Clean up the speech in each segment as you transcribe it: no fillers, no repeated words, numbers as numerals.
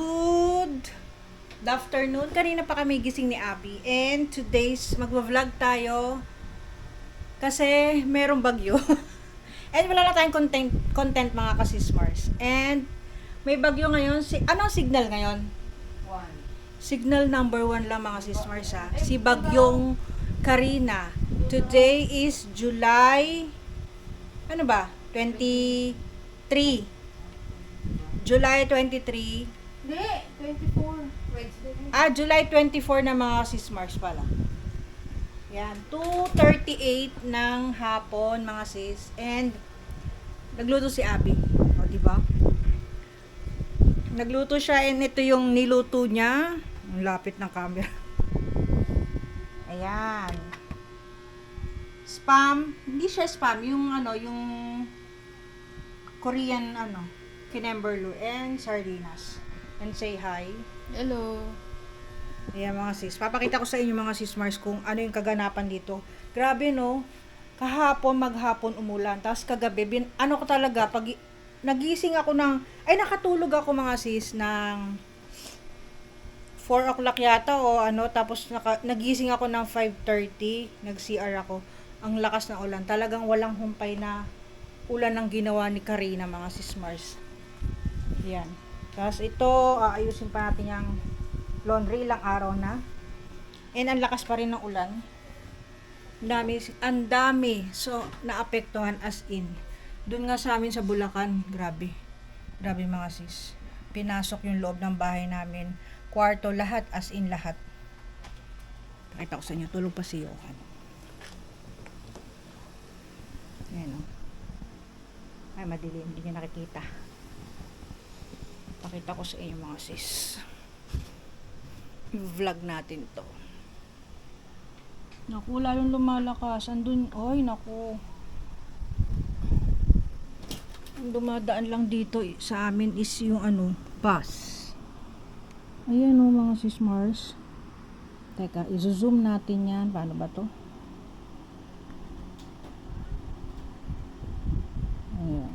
Good afternoon. Kanina pa kami gising ni Abby. And today's magva-vlog tayo kasi merong bagyo. And wala na tayong content mga kasismars. And may bagyo ngayon. Anong signal ngayon? Signal number 1 lang mga sismars ha. Si Bagyong Karina. Today is July 23. July 23. Hindi, 24. Wednesday. July 24 na mga sis-Mars pala. Yan, 2:38 ng hapon mga sis. And nagluto si Abby. O, di ba? Nagluto siya and ito yung niluto niya. Ang lapit ng camera. Ayan. Spam. Hindi siya spam. Yung yung Korean kinemberlu and sardinas. And say hi. Hello. Ayan mga sis. Papakita ko sa inyo mga sis Mars kung ano yung kaganapan dito. Grabe no. Kahapon, maghapon umulan. Tapos kagabi, ko talaga, pag nagising ako nakatulog ako mga sis ng 4 o'clock yata o tapos nagising ako ng 5:30. Nag-CR ako. Ang lakas na ulan. Talagang walang humpay na ulan ang ginawa ni Karina mga sis Mars. Yan. Tapos ito, ayusin pa natin yung laundry, ilang araw na. And ang lakas pa rin ng ulan. Ang dami. So, naapektuhan as in. Doon nga sa amin sa Bulacan, grabe. Grabe mga sis. Pinasok yung loob ng bahay namin. Kwarto, lahat, as in lahat. Pakita ko sa inyo, tulog pa si Johan. Ayan o. Ay, madilim, hindi niya nakikita. Pakita ko sa inyo mga sis. Yung vlog natin to. Naku, lalong lumalakas. Andun, naku. Ang dumadaan lang dito sa amin is yung bus. Ayan o mga sis Mars. Teka, i-zoom natin yan. Paano ba to? Ayan.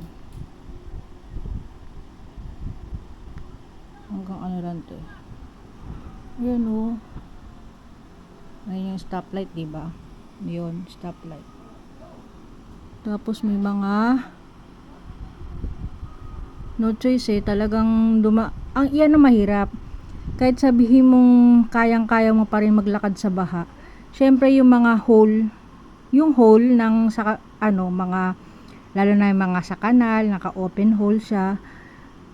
Hanggang ano lang to. Ayan o. Ayan yung stoplight, diba? Yun, stoplight. Tapos may mga no choice talagang yan ang mahirap. Kahit sabihin mong kayang-kaya mo pa rin maglakad sa baha. Syempre yung mga hole, ng mga lalo na yung mga sa kanal, naka-open hole siya.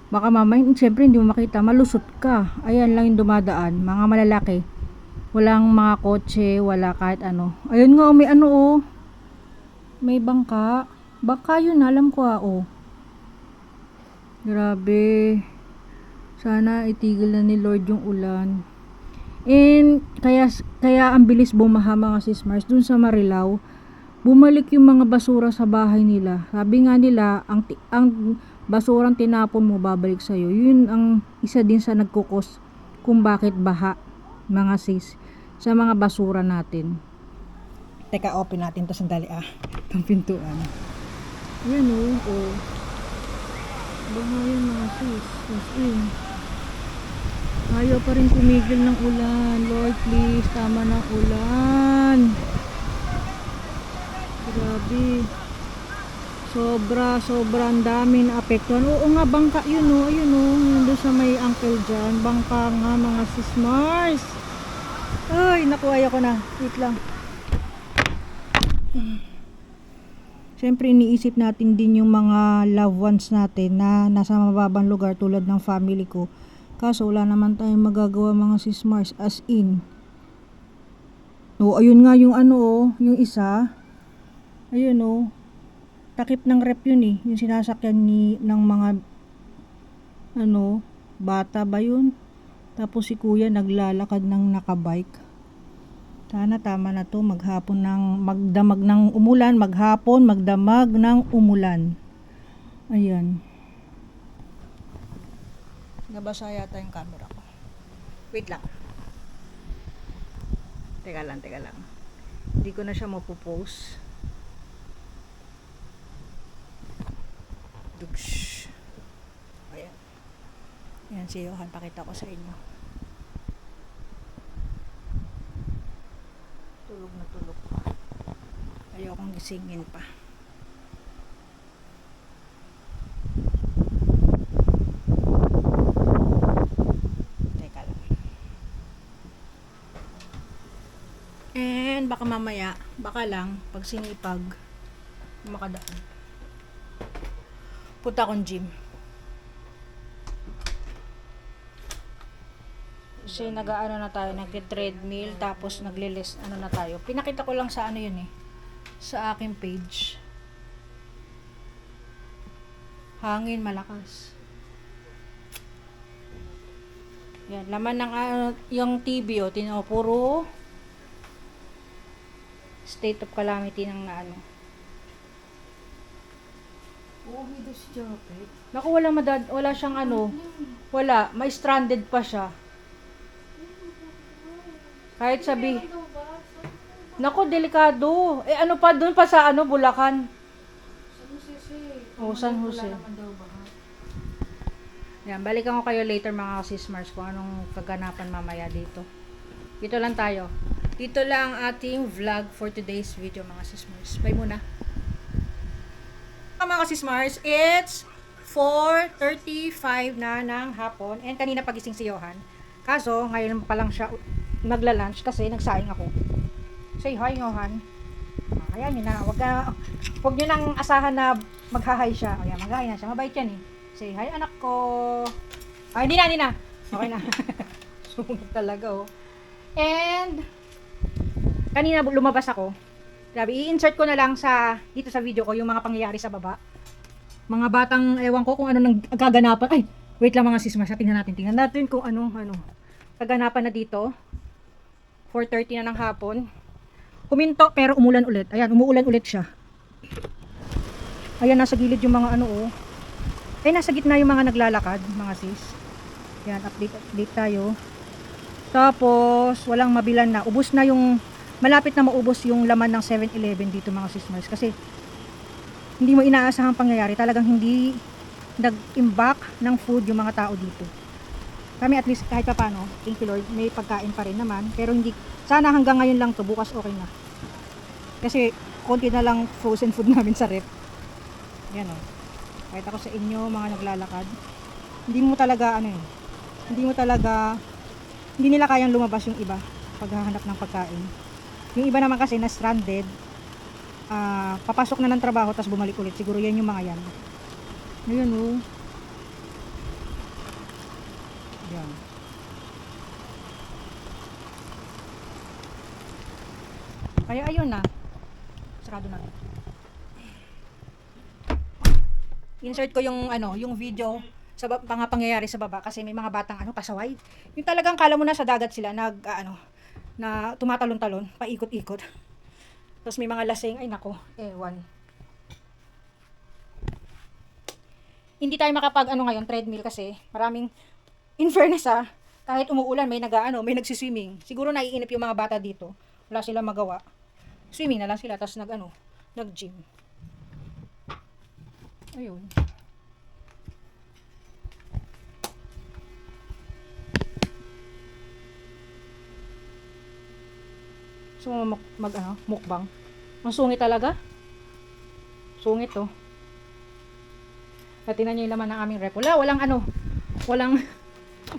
Baka mamaya, syempre hindi mo makita, malusot ka. Ayan lang yung dumadaan, mga malalaki. Walang mga kotse, wala kahit ano. Ayun nga, may may bangka. Baka yun, alam ko Grabe. Sana itigil na ni Lord yung ulan. And kaya ang bilis bumaha mga sis Mars dun sa Marilao. Bumalik yung mga basura sa bahay nila. Sabi nga nila, ang basurang tinapon mo babalik sa'yo. Yun ang isa din sa nagkukos kung bakit baha mga sis sa mga basura natin. Teka, open natin to sandali itong pintuan. Yan baha yun mga sis. As in, ayaw pa rin tumigil ng ulan. Lord please, tama ng ulan. Grabe. Sobrang dami na apektuhan. Oo nga, bangka yun ayun doon sa may uncle dyan. Bangka nga mga sis Mars. Ay, naku, ayaw ko na. Wait lang. Siyempre, iniisip natin din yung mga loved ones natin na nasa mababang lugar tulad ng family ko. Kaso, wala naman tayong magagawa mga sis Mars. As in. Ayun nga yung yung isa. Ayun takip ng rep yun yung sinasakyan ng mga bata ba yun, tapos si kuya naglalakad ng nakabike. Sana tama na to, magdamag ng umulan, maghapon magdamag ng umulan. Ayan, nabasa yata yung camera ko. Wait lang, teka lang, hindi ko na siya mapopost. Ayan. Yan si Johan, pakita ko sa inyo. Tulog na tulog pa. Ayokong gisingin pa. Teka lang. And baka mamaya, baka lang, pag sinipag, makadaan. Punta akong gym. Kasi nag-ano na tayo, nag-treadmill, tapos nagli-list, ano na tayo. Pinakita ko lang sa ano yun eh, sa aking page. Hangin malakas. Yan, laman ng yung TV o, puro state of calamity ng ano. Uuwi daw si Japet. Naku, wala siyang ano, may stranded pa siya. Kahit sabi, naku, delikado. Eh, ano pa, doon pa sa ano, Bulacan. San Jose. Oh, San Jose. Wala naman daw ba? Yan, balikan ko kayo later mga sismars kung anong kaganapan mamaya dito. Dito lang tayo. Dito lang ating vlog for today's video mga sismars. Bye muna. Mga sismars, it's 4:35 na ng hapon and kanina pagising si Johan. Kaso, ngayon pa lang siya nagla-lunch kasi nagsaing ako. Say hi, Johan. Ayan yun na. Huwag nyo nang asahan na maghahay siya. Ayan, maghahay na siya. Mabait yan eh. Say hi, anak ko. Ay, hindi na. Okay na. Sungit talaga oh. And, kanina lumabas ako. Grabe, i-insert ko na lang dito sa video ko yung mga pangyayari sa baba. Mga batang, ewan ko kung ano nang kaganapan. Ay, wait lang mga sismas. Tingnan natin kung ano, kaganapan na dito. 4:30 na ng hapon. Huminto pero umulan ulit. Ayan, umuulan ulit siya. Ayan, nasa gilid yung mga ano oh. Eh, nasa gitna yung mga naglalakad, mga sis. Ayan, update tayo. Tapos, walang mabilan na. Ubos na yung, malapit na maubos yung laman ng 7-Eleven dito mga sismars. Kasi, hindi mo inaasahang pangyayari. Talagang hindi nag-imbak ng food yung mga tao dito. Kami at least kahit pa paano, thank you Lord, may pagkain pa rin naman. Pero hindi, sana hanggang ngayon lang to, bukas okay na. Kasi konti na lang frozen food namin sa ref. Yan o. Kahit ako sa inyo, mga naglalakad. Hindi nila kayang lumabas yung iba paghahanap ng pagkain. Yung iba naman kasi na stranded, papasok na ng trabaho tapos bumalik ulit. Siguro yan yung mga yan. Ayun o. Yan. Kaya ayun na. Sarado na. Insert ko yung yung video sa mga pangyayari sa baba kasi may mga batang pasaway. Yung talagang kala mo na sa dagat sila na tumatalon-talon, paikot-ikot. Tapos may mga lasing, ay nako, ewan. Hindi tayo makapag ngayon treadmill kasi maraming in fairness kahit umuulan may may nagsiswimming. Siguro naiinip yung mga bata dito. Wala silang magawa. Swimming na lang sila tapos nag-gym. Ayun. So mukbang. Ang sungit talaga. Sungit to. At tingnan niyo yung laman ng aming rep. Walang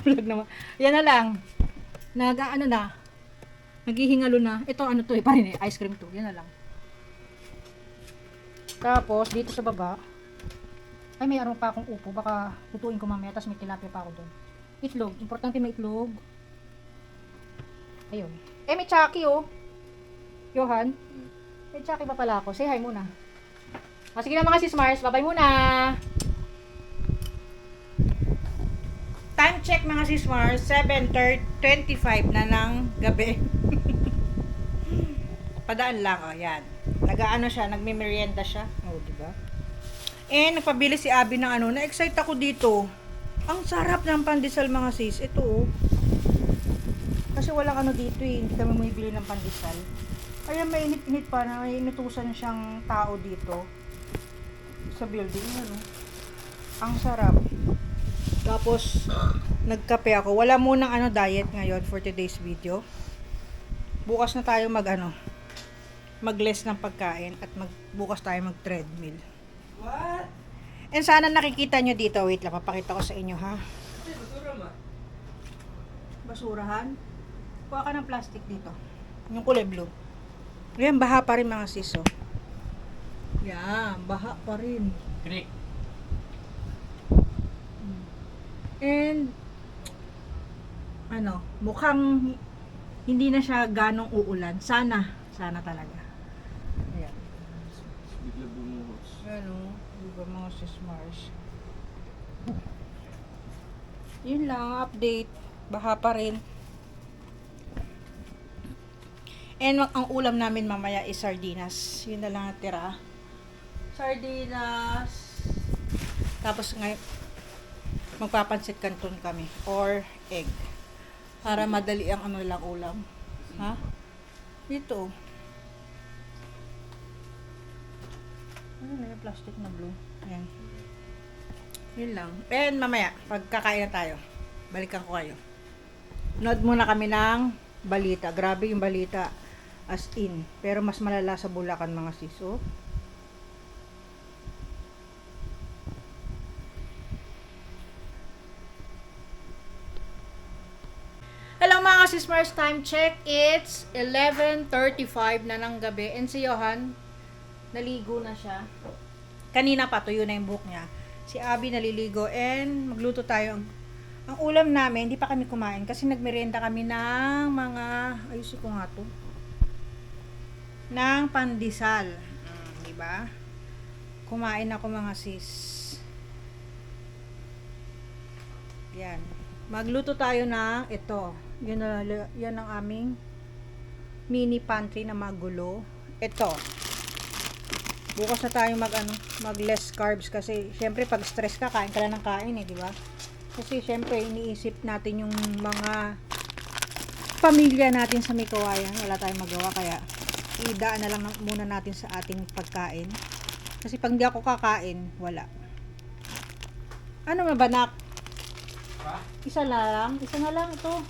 vlog naman. Yan na lang. Naghihingalo na. Ito to parin ice cream to. Yan na lang. Tapos dito sa baba, ay may araw pa akong upo. Baka tutuin ko mamaya. Tapos may tilapia pa ako doon. Itlog. Importante may itlog. Ayun. Eh may Chucky oh. Johan. May Chucky pa pala ako. Say hi muna. Sige na mga sis-Mars. Bye-bye muna. Time check mga sis-Mars. 7:25 na ng gabi. Padaan lang yan. Nagme-merienda siya. Diba? Nagpabili si Abby ng na-excite ako dito. Ang sarap ng pandesal mga sis. Ito Kasi walang dito hindi kami bumibili ng pandesal. Kaya mainit-init pa na may inutusan siyang tao dito sa building. Ang sarap. Tapos, nagkape ako. Wala munang diet ngayon for today's video. Bukas na tayo mag-less ng pagkain at bukas tayo mag-treadmill. What? And sana nakikita nyo dito. Wait lang, papakita ko sa inyo ha. Basura ma. Basurahan. Kuha ka ng plastic dito. Yung kulay blue. Ayan, baha pa rin mga sis, oh. Yan, baha pa rin. Creek. And, mukhang hindi na siya ganong uulan. Sana talaga. Ayan. Bigla bumuhos. Diba mga sis Mars? Yun lang, update. Baha pa rin. And ang ulam namin mamaya is sardinas. Yun na lang natira. Sardinas. Tapos ngayon, magpapansit canton kami. Or egg. Para madali ang lang ulam. Ha? Dito. Ano na yung plastic na blue? Ayan. Yun lang. And mamaya, pagkakain na tayo, balikan ko kayo. Nood muna kami ng balita. Grabe yung balita. As in. Pero mas malala sa Bulacan mga sis. Oh. Hello mga sis Mars, time check. It's 11:35 na ng gabi. And si Johan, naligo na siya. Kanina pa, tuyo na yung buhok niya. Si Abby naliligo and magluto tayo. Ang ulam namin, hindi pa kami kumain kasi nagmerienda kami ng mga, ayusin ko nga to, ng pandesal. Diba? Kumain ako mga sis. Yan. Magluto tayo ng ito. Yan ang aming mini pantry na magulo. Ito. Bukas na tayo mag less carbs kasi syempre pag stress ka, kain ka lang ng kain di ba? Kasi syempre iniisip natin yung mga pamilya natin sa may kawayan. Wala tayong magawa kaya idaan na lang muna natin sa ating pagkain. Kasi pag di ako kakain, wala. Ano mabanak? Isa na lang ito.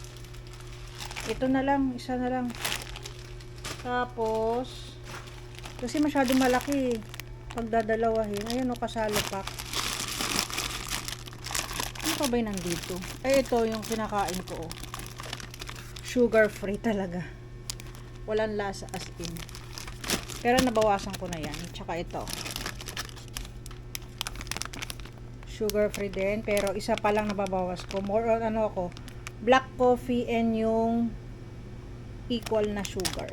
Ito na lang, isa na lang. Tapos kasi masyadong malaki pag dadalawahin. Ayun kasalo pack. Ano pa ba yung nandito? Ay, ito yung kinakain ko. Sugar free talaga. Walang lasa as in. Pero nabawasan ko na yan. Tsaka ito. Sugar free din. Pero isa pa lang nababawas ko. More on black coffee and yung equal na sugar.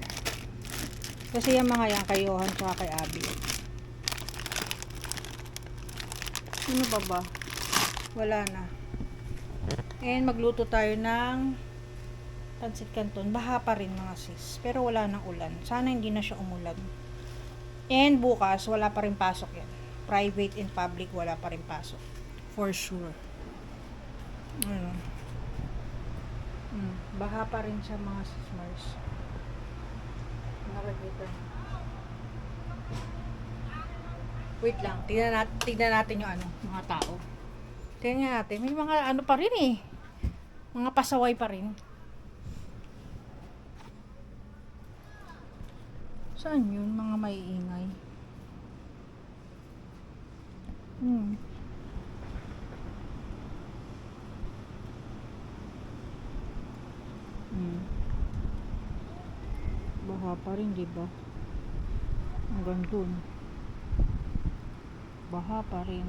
Kasi yung mga yan kay Johan tsaka kay Abby. Ano ba? Wala na. And magluto tayo ng pancit canton. Baha pa rin mga sis. Pero wala nang ulan. Sana hindi na siya umulan. And bukas, wala pa rin pasok yan. Private and public, wala pa rin pasok. For sure. Baha pa rin siya mga sis Mars. Nakakita. Wait lang. Tignan natin yung mga tao. Tingnan natin. May mga pa rin eh. Mga pasaway pa rin. Saan yun? Mga maiingay. Baha pa rin, diba? Hanggang dun. Baha pa rin.